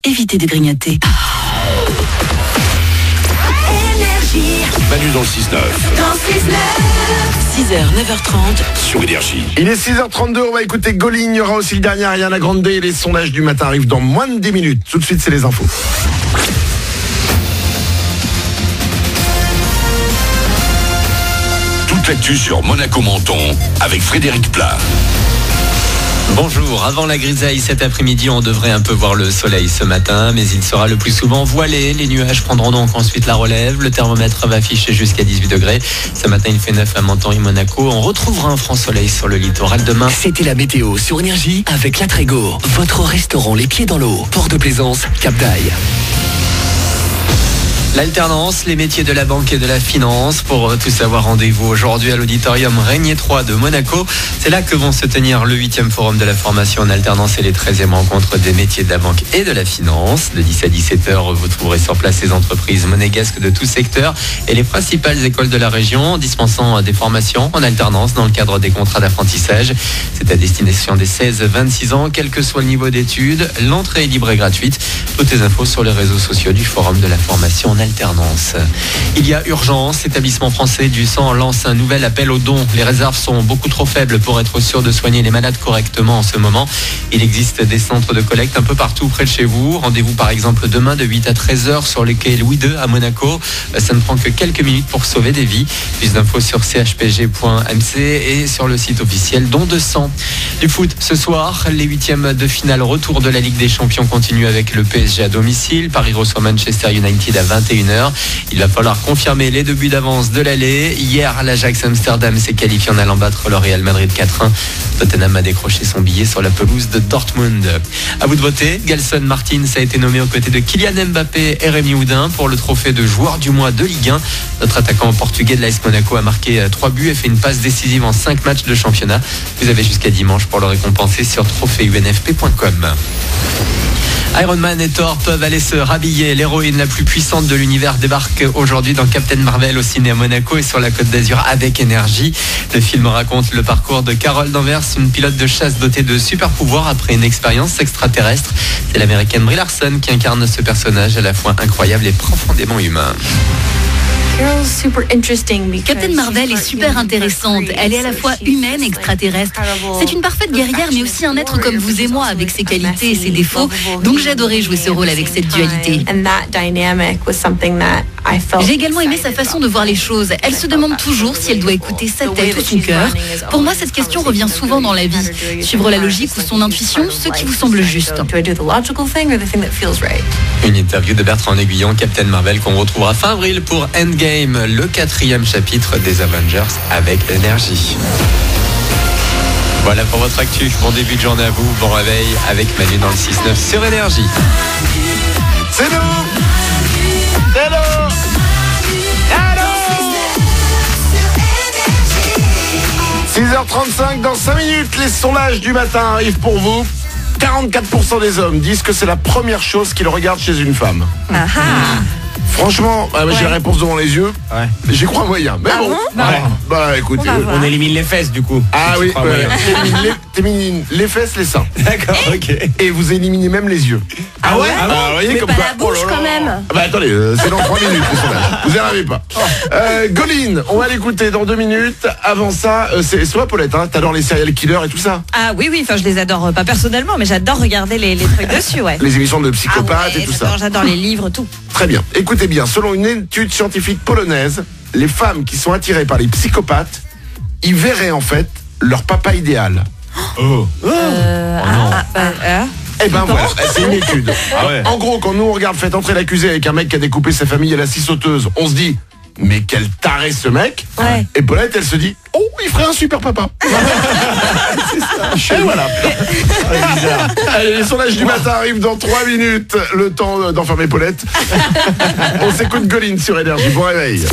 Évitez de grignoter. Manu dans le 6-9. 6h, 9h30. Sur Énergie. Il est 6h32, on va écouter Gauline. Il y aura aussi le dernier Ariana Grande. Les sondages du matin arrivent dans moins de 10 minutes. Tout de suite, c'est les infos. Toute l'actu sur Monaco-Menton avec Frédéric Plat. Bonjour, avant la grisaille cet après-midi, on devrait un peu voir le soleil ce matin, mais il sera le plus souvent voilé. Les nuages prendront donc ensuite la relève. Le thermomètre va afficher jusqu'à 18 degrés. Ce matin, il fait 9 à Menton et Monaco. On retrouvera un franc soleil sur le littoral demain. C'était la météo sur Énergie avec La Trégo, votre restaurant les pieds dans l'eau. Port de Plaisance, Cap d'Aille. L'alternance, les métiers de la banque et de la finance. Pour tout savoir, rendez-vous aujourd'hui à l'auditorium Régnier 3 de Monaco. C'est là que vont se tenir le 8e forum de la formation en alternance et les 13e rencontres des métiers de la banque et de la finance. De 10 à 17h, vous trouverez sur place les entreprises monégasques de tout secteur et les principales écoles de la région dispensant des formations en alternance dans le cadre des contrats d'apprentissage. C'est à destination des 16-26 ans, quel que soit le niveau d'études. L'entrée est libre et gratuite. Toutes les infos sur les réseaux sociaux du forum de la formation en alternance. Il y a urgence. L'établissement français du sang lance un nouvel appel aux dons. Les réserves sont beaucoup trop faibles pour être sûr de soigner les malades correctement en ce moment. Il existe des centres de collecte un peu partout près de chez vous. Rendez-vous par exemple demain de 8 à 13h sur le quai Louis II à Monaco. Ça ne prend que quelques minutes pour sauver des vies. Plus d'infos sur chpg.mc et sur le site officiel Don de sang. Du foot ce soir, les 8e de finale retour de la Ligue des Champions continuent avec le PSG à domicile. Paris reçoit Manchester United à 21h. Il va falloir confirmer les 2 buts d'avance de l'aller. Hier, l'Ajax Amsterdam s'est qualifié en allant battre le Real Madrid 4-1. Tottenham a décroché son billet sur la pelouse de Dortmund. À vous de voter, Gelson Martins a été nommé aux côtés de Kylian Mbappé et Rémi Houdin pour le trophée de joueur du mois de Ligue 1. Notre attaquant portugais de l'AS Monaco a marqué 3 buts et fait une passe décisive en 5 matchs de championnat. Vous avez jusqu'à dimanche pour le récompenser sur trophéeunfp.com. Iron Man et Thor peuvent aller se rhabiller. L'héroïne la plus puissante de l'univers débarque aujourd'hui dans Captain Marvel au ciné à Monaco et sur la Côte d'Azur avec Énergie. Le film raconte le parcours de Carol Danvers, une pilote de chasse dotée de super pouvoirs après une expérience extraterrestre. C'est l'américaine Brie Larson qui incarne ce personnage à la fois incroyable et profondément humain. Captain Marvel est super intéressante. Elle est à la fois humaine et extraterrestre. C'est une parfaite guerrière, mais aussi un être comme vous et moi, avec ses qualités et ses défauts. Donc j'ai adoré jouer ce rôle avec cette dualité. J'ai également aimé sa façon de voir les choses. Elle se demande toujours si elle doit écouter sa tête ou son cœur. Pour moi, cette question revient souvent dans la vie. Suivre la logique ou son intuition, ce qui vous semble juste. Une interview de Bertrand Aiguillon, Captain Marvel, qu'on retrouvera fin avril pour Endgame, le 4e chapitre des Avengers avec Énergie. Voilà pour votre actu. Bon début de journée à vous. Bon réveil avec Manu dans le 6-9 sur Énergie. C'est nous. C'est nous. 6h35, dans 5 minutes, les sondages du matin arrivent pour vous. 44% des hommes disent que c'est la première chose qu'ils regardent chez une femme. Franchement, j'ai la réponse devant les yeux. Ouais. J'y crois moyen. Mais bon. Bah écoute, on élimine les fesses du coup. Ah oui, t'élimines les fesses, les seins. D'accord, ok. Et vous éliminez même les yeux. Ah ouais? Vous voyez, mais comme pas quoi, la bouche quand même. Bah attendez, c'est dans 3 minutes les sondages. Vous n'y arrivez pas. Gauline, on va l'écouter dans 2 minutes. Avant ça, c'est toi Paulette, hein, t'adores les serial killers et tout ça? Ah oui, enfin je les adore pas personnellement, mais j'adore regarder les trucs dessus, ouais. Les émissions de psychopathes et tout ça. J'adore les livres, tout. Très bien. Écoutez bien, selon une étude scientifique polonaise, les femmes qui sont attirées par les psychopathes, ils verraient en fait leur papa idéal. Eh ben voilà, c'est une étude. En gros, quand nous on regarde Faites entrer l'accusé avec un mec qui a découpé sa famille à la scie sauteuse, on se dit mais quel taré ce mec. Et Paulette, elle se dit oh, il ferait un super papa. Et voilà. Allez, les sondages du matin arrivent dans 3 minutes. Le temps d'enfermer Paulette. On s'écoute Gauline sur Énergie. Bon réveil.